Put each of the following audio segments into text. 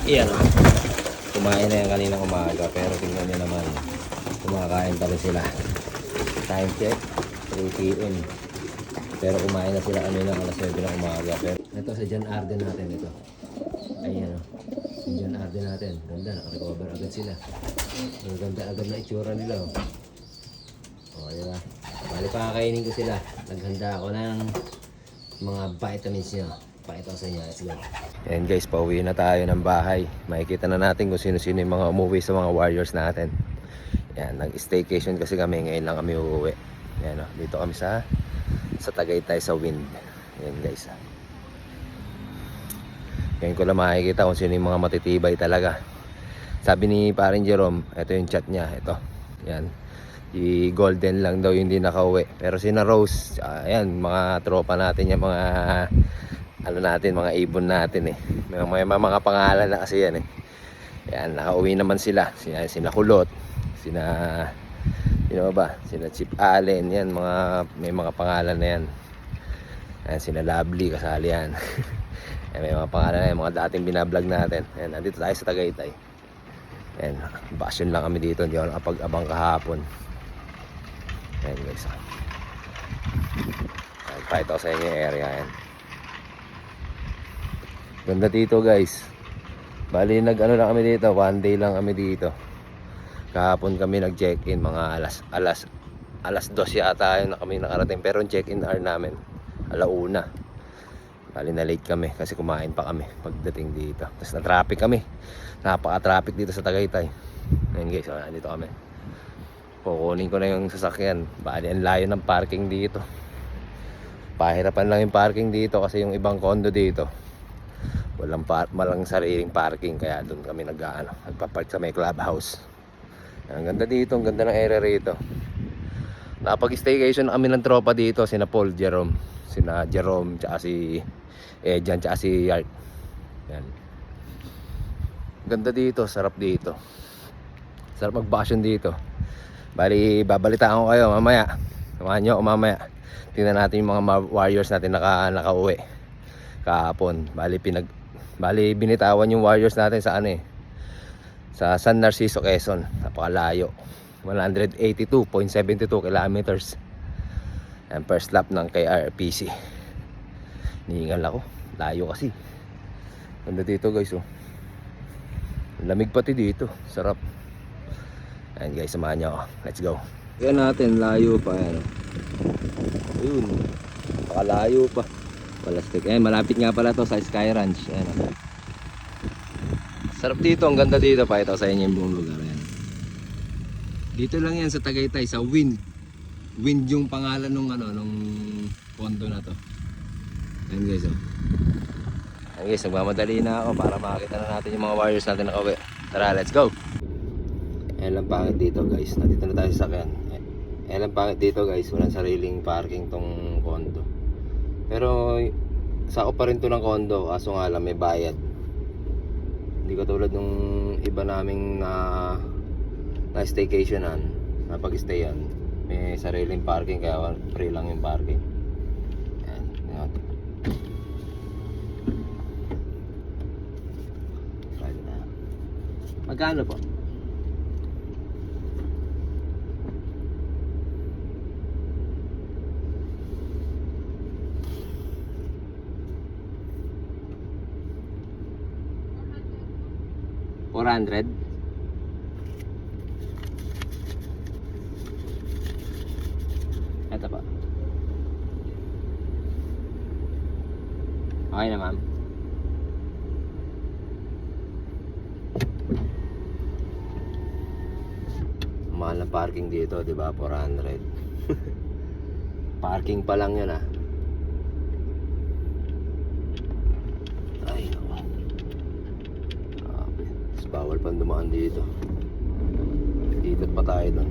Iyan o. Kumain na yan kaninang umaga. Pero tingnan nyo naman. Kumakain pa rin sila. Time check. 3 p.m. Pero kumain na sila kaninang alas 9 ng umaga. Pero ito sa John Arden natin ito. Ayan o. Sa John Arden natin. Ganda. Nakarecover agad sila. Ang ganda agad na itsura nila o. O diba? Bali pakakainin ko sila. Naghanda ako ng mga vitamins nyo. Pakita ko sa inyo. Let's go. Ayan guys, pauwi na tayo ng bahay. Makikita na natin kung sino-sino yung mga umuwi sa mga warriors natin. Ayan, nag-staycation kasi kami. Ngayon lang kami uuwi. Ayan o, dito kami sa Tagaytay sa Wind. Ayan guys. Ngayon ko lang makikita kung sino yung mga matitibay talaga. Sabi ni Paring Jerome, ito yung chat niya. Ito. Ayan. I-golden lang daw yung hindi nakauwi. Pero si na Rose, ayan, mga tropa natin yung mga ano natin, mga ibon natin eh. May mga pangalan na kasi yan eh. Ayan, nakauwi naman sila. Sina Kulot, sina Chip Allen, yan, may mga pangalan na yan. Ayan, sina Lovely, kasali yan. Ayan, may mga pangalan na yan, mga dating binablog natin. Ayan, nandito tayo sa Tagaytay. Ayan, bakasyon lang kami dito, hindi ako nakapag-abang kahapon. Ayan guys. Ayan, pakita ko sa inyo yung area yan. Ganda dito guys. Bali nag-ano lang kami dito, one day lang kami dito. Kahapon kami nag-check-in, mga alas 2 yata yun na kami nakarating. Pero yung check-in hour namin, 1:00. Bali na late kami kasi kumain pa kami pagdating dito. Tapos na-traffic kami. Napaka-traffic dito sa Tagaytay. Ayan guys, nandito kami. Kukunin ko na yung sasakyan. Bali ang layo ng parking dito. Pahirapan lang yung parking dito kasi yung ibang condo dito walang sariling parking, kaya doon kami nagpa-park sa may clubhouse. Ang ganda dito, ang ganda ng area rito. Napag-staycation kami ng tropa dito, sina Paul, sina Jerome, tsaka si Ejan, tsaka si Art. Yan. Ganda dito, sarap dito. Sarap mag-vacation dito. Bali, babalitaan ko kayo mamaya. Samahan nyo ako mamaya. Tingnan natin yung mga warriors natin nakauwi kahapon. Bali, binitawan yung warriors natin sa sa San Narciso, Quezon. Napakalayo. 182.72 kilometers. Ang first lap ng KRPC. Nihingal ako. Layo kasi. Ganda dito guys oh. Lamig pati dito. Sarap. Ayan guys, samahan nyo ako. Let's go. Yan natin, layo pa yan. Ayun. Napakalayo pa. Palastik. Eh, malapit nga pala to sa Sky Ranch. Ayan. Sarap dito, ang ganda dito. Pakita ko sa inyo yung buong lugar. Ayan. Dito lang yan sa Tagaytay, sa Wind. Wind yung pangalan nung condo na to. Ayan guys oh. Ayan guys, nagmamadali na ako para makakita na natin yung mga warriors natin na kauwi. Tara, let's go. Ayan lang pangit dito guys. Nandito na tayo sa sakyan. Ayan lang pangit dito guys. Walang sariling parking tong condo. Pero sakop pa rin to ng condo, kaso nga lang may bayad. Hindi katulad nung iba naming na staycationan, na pag-stayan, may sariling parking kaya free lang yung parking. Ayan. Magkano po? $400. Ito pa. Okay na ma'am. Mahal na parking dito, di ba? 400. Parking pa lang yun ah. Ay, naku. Bawal pang dumaan dito. Dito pa tayo doon.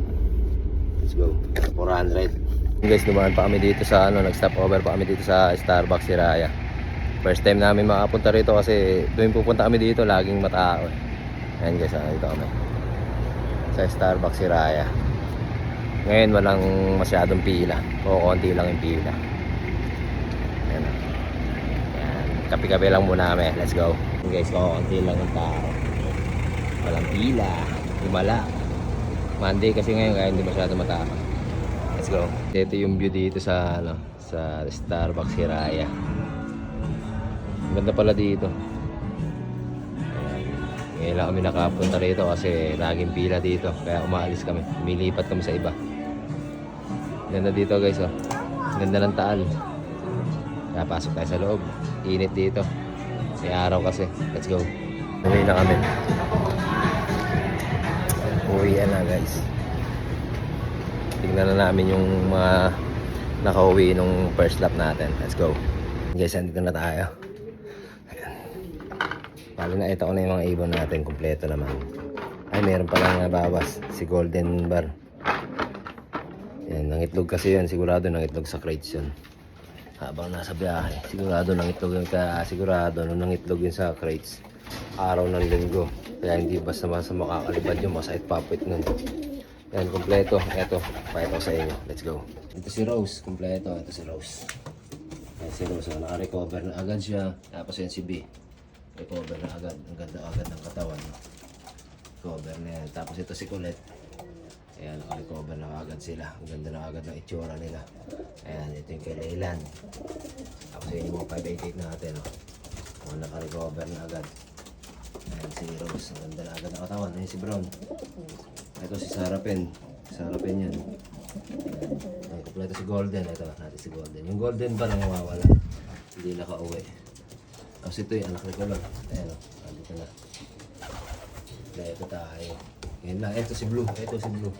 Let's go. 400. Guys, dumaan pa kami dito sa nag-stop over pa kami dito sa Starbucks Siraya. First time namin makapunta rito kasi tuwing pupunta kami dito laging matao. Ayan guys, dito kami sa Starbucks Siraya. Ngayon walang masyadong pila. O konti lang yung pila. Ayan. Ayan. Kape-kape lang muna kami. Let's go. Guys, kakaunti lang ng tao. Walang pila. Himala. Monday kasi ngayon kaya hindi masyado matao. Let's go. Ito yung view dito sa sa Starbucks Hiraya. Ang ganda pala dito. Ayan. Ngayon lang kami nakapunta rito kasi laging pila dito. Kaya umaalis kami. Umilipat kami sa iba. Ganda dito guys, oh. Ganda ng Taal. Kaya pasok tayo sa loob. Init dito. May araw kasi. Let's go. Uwi na kami. Uwi na guys. Tingnan na namin yung mga nakauwi nung first lap natin. Let's go. Guys, andito na tayo. Ayan. Pali na ito ko na yung mga ibon natin. Kompleto naman. Ay, meron pa lang bawas. Si Golden Bar. Ayan, nangitlog kasi yun. Sigurado nangitlog sa crates yun. Habang nasa biyahe. Sigurado nangitlog yun. Kaya sigurado nung nangitlog yun sa crates. Araw ng linggo. Kaya hindi basta makakalibad yung masait papit nun. Yan, kompleto. Ito, pakita ko sa inyo. Let's go. Ito si Rose, kompleto. Ito si Rose. Yan si Rose, naka-recover na agad siya. Tapos yan si B. Recover na agad. Ang ganda agad ng katawan. Recover na yan. Tapos ito si Colette. Ayan, naka-recover na agad sila. Ang ganda na agad ng itsura nila. Ayan, ito yung kay Leyland. Tapos yun yung mga 588 natin. Oh, naka-recover na agad. Ayan si Rose. Ang ganda na agad ng katawan. Ayan si Brown. Ito si Sarapin. Sarapin yan. Ayan, kompleto si Golden. Ito natin si Golden. Yung Golden ba nang mawawala? Hindi nakauwi. Tapos ito yung anak ni Color. Ayan o. Andito na. Kaya ito tayo. Ayan na. Ito si Blue. Ito si Blue.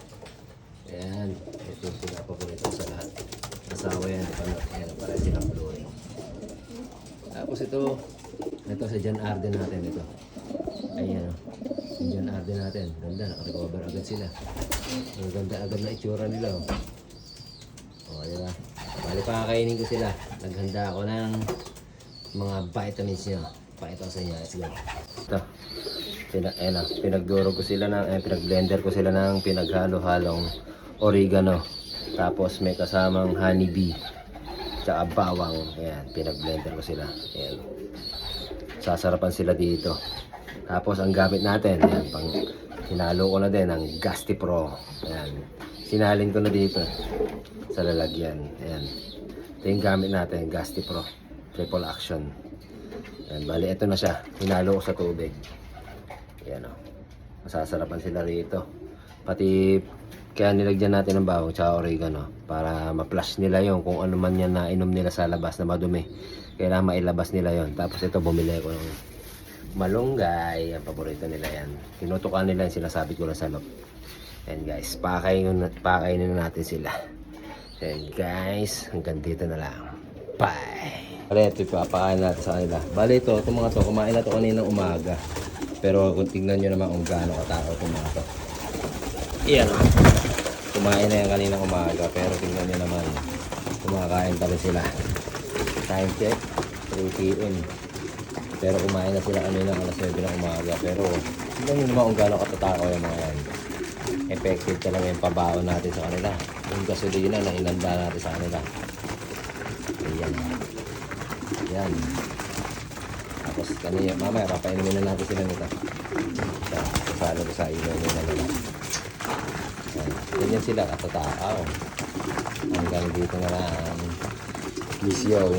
Ayan. Ito yung pinapaborito sa lahat. Asawa yan. Ayan. Para silang Blue eh. Tapos ito. Ito si John Arden natin. Ito. Ayan o. John Arden natin. Ganda, naka-recover agad sila. Ang ganda agad na itsura nila. O, diba? Bali pakakainin ko sila. Naghanda ako ng mga vitamins nyo. Pakita ko sa inyo. Let's go. Ito. Pinagduro ko sila ng, pinag-blender ko sila ng pinaghalo-halong oregano. Tapos may kasamang honeybee. Tsaka bawang. Ayan, pinag-blender ko sila. Ayan. Sasarapan sila dito. Tapos ang gamit natin, ayan, hinalo ko na din ang Gasti Pro. Ayan. Sinalin ko na dito sa lalagyan. Ayan. Ito yung gamit natin, Gasti Pro. Triple action. Ayan, bali ito na siya. Hinalo ko sa tubig. Ayan o. Masasarapan sila rito. Pati kaya nilagyan natin ng bawang tsaka oregano para ma-flush nila yon kung ano man yan na inom nila sa labas na madumi. Kailangan mailabas nila yon. Tapos ito bumili ko ng malunggay, ang paborito nila yan. Tinutukan nila yung sinasabi ko lang sa loob. And guys, pakainin na natin sila. And guys, hanggang dito na lang. Bye! Bale, ito ipapakain natin sa kanila. Bale ito, itong mga to, kumain na ito kaninang umaga. Pero kung tingnan nyo naman kung gaano katao itong mga to. Iyan o. Kumain na yan kaninang umaga. Pero tingnan nyo naman, kumakain pa rin sila. Time check, 3 p.m. Pero kumain na sila kanina alas 9 ng umaga. Pero tignan nyo naman kung gano'ng katatako yung mga yan. Effective talaga yung pabaon natin sa kanila. Yung gasolina na inanda natin sa kanila. Ayan. Ayan. Tapos kanina, mamaya papainumin na natin sila nito. Sasalo ko sa ilaw nila nila. Ganyan sila katatakaw. Hanggang dito na lang. Please yo.